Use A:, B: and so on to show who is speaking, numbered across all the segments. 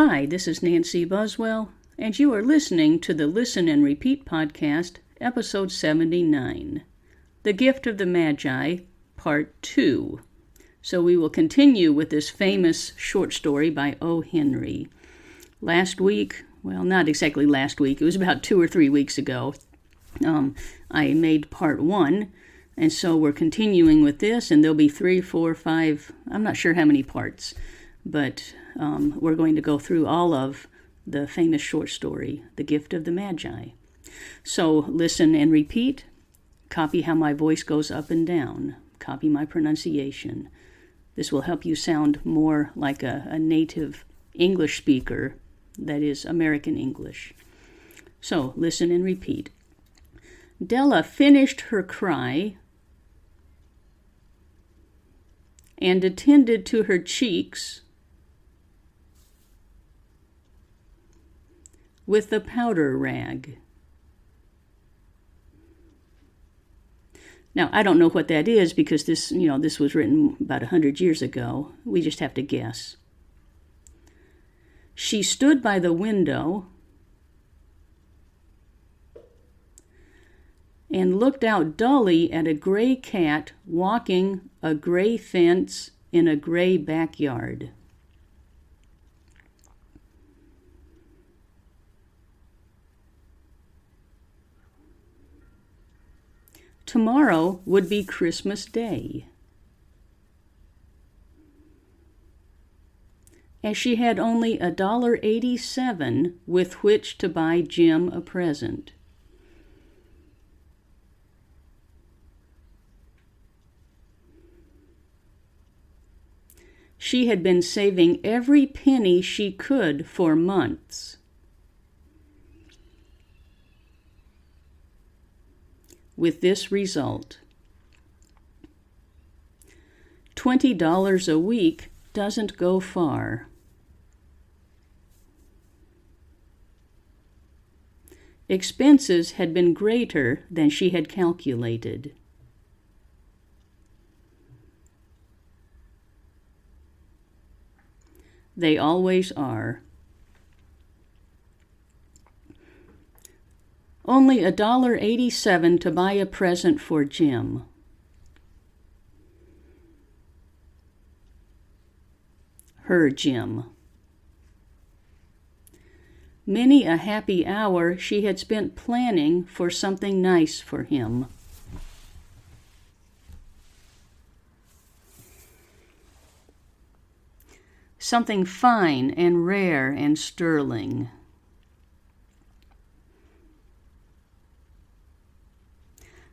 A: Hi, this is Nancy Buswell, and you are listening to the Listen and Repeat podcast, episode 79, The Gift of the Magi, part 2. So we will continue with this famous short story by O. Henry. Last week, well, not exactly last week, it was about 2 or 3 weeks ago, I made part 1, and so we're continuing with this, and there'll be 3, 4, 5, I'm not sure how many parts, but we're going to go through all of the famous short story, The Gift of the Magi. So listen and repeat. Copy how my voice goes up and down. Copy my pronunciation. This will help you sound more like a native English speaker, that is, American English. So listen and repeat. Della finished her cry and attended to her cheeks with the powder rag. Now, I don't know what that is because this was written about 100 years ago. We just have to guess. She stood by the window and looked out dully at a gray cat walking a gray fence in a gray backyard. Tomorrow would be Christmas Day. As she had only $1.87 with which to buy Jim a present. She had been saving every penny she could for months. With this result, $20 a week doesn't go far. Expenses had been greater than she had calculated. They always are. Only $1.87 to buy a present for Jim. Her Jim. Many a happy hour she had spent planning for something nice for him. Something fine and rare and sterling.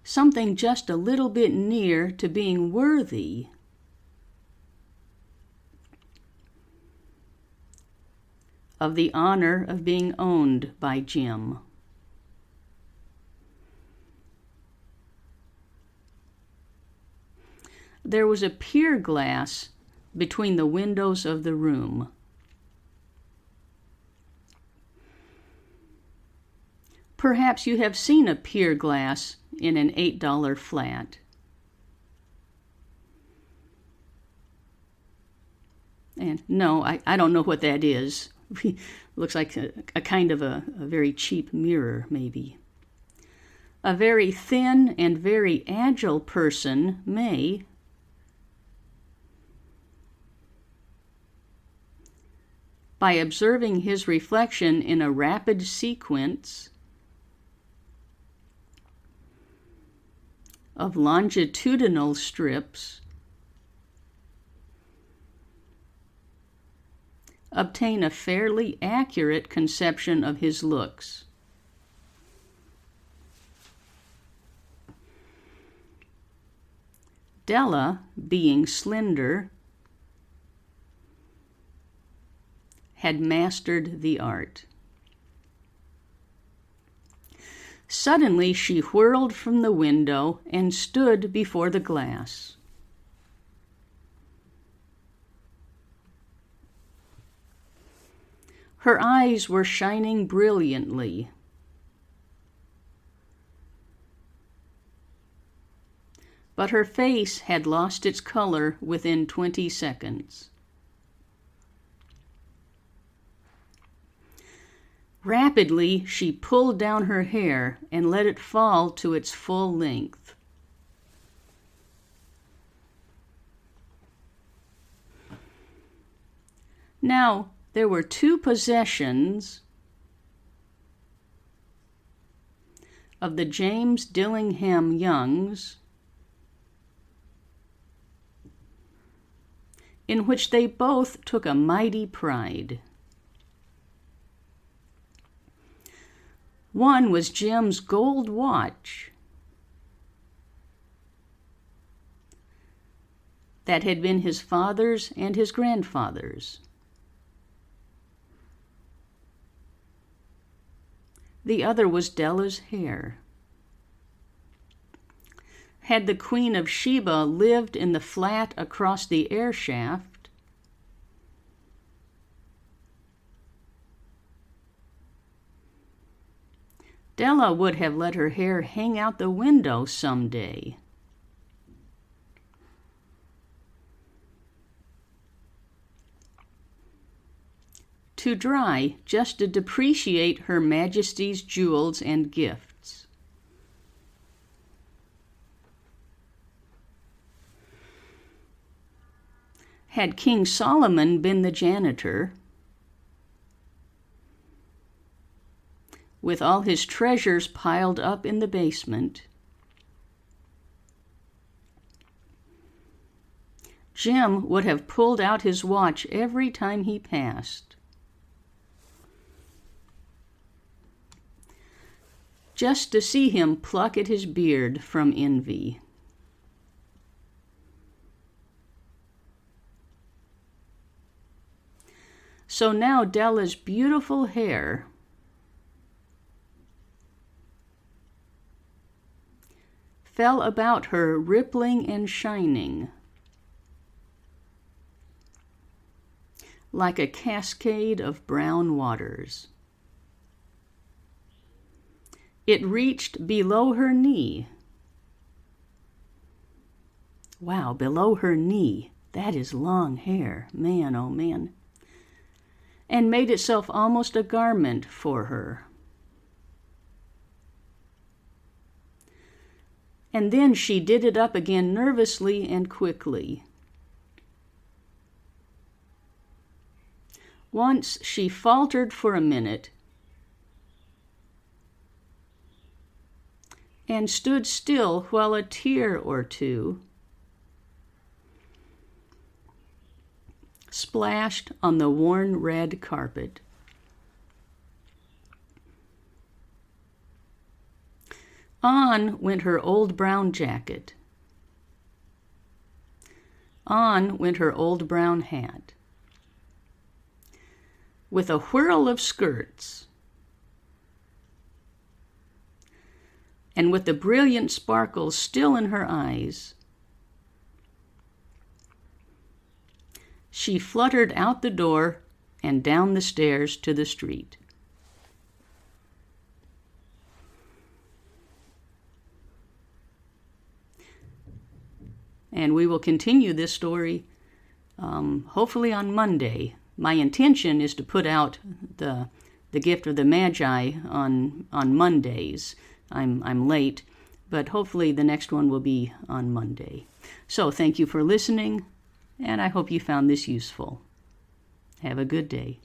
A: Something just a little bit near to being worthy. Of the honor of being owned by Jim. There was a pier glass between the windows of the room. Perhaps you have seen a pier glass in an $8 flat. And no, I don't know what that is. Looks like a kind of a very cheap mirror, maybe. A very thin and very agile person may, by observing his reflection in a rapid sequence of longitudinal strips, obtain a fairly accurate conception of his looks. Della, being slender, had mastered the art. Suddenly she whirled from the window and stood before the glass. Her eyes were shining brilliantly. But her face had lost its color within 20 seconds. Rapidly, she pulled down her hair and let it fall to its full length. Now, there were 2 possessions of the James Dillingham Youngs in which they both took a mighty pride. One was Jim's gold watch that had been his father's and his grandfather's. The other was Della's hair. Had the Queen of Sheba lived in the flat across the air shaft, Della would have let her hair hang out the window someday. To dry, just to depreciate Her Majesty's jewels and gifts. Had King Solomon been the janitor, with all his treasures piled up in the basement, Jim would have pulled out his watch every time he passed, just to see him pluck at his beard from envy. So now Della's beautiful hair fell about her, rippling and shining, like a cascade of brown waters. It reached below her knee. Wow, below her knee. That is long hair. Man, oh man. And made itself almost a garment for her. And then she did it up again nervously and quickly. Once she faltered for a minute and stood still while a tear or two splashed on the worn red carpet. On went her old brown jacket. On went her old brown hat. With a whirl of skirts, and with the brilliant sparkles still in her eyes, she fluttered out the door and down the stairs to the street. And we will continue this story hopefully on Monday. My intention is to put out the Gift of the Magi on Mondays. I'm late, but hopefully the next one will be on Monday. So thank you for listening, and I hope you found this useful. Have a good day.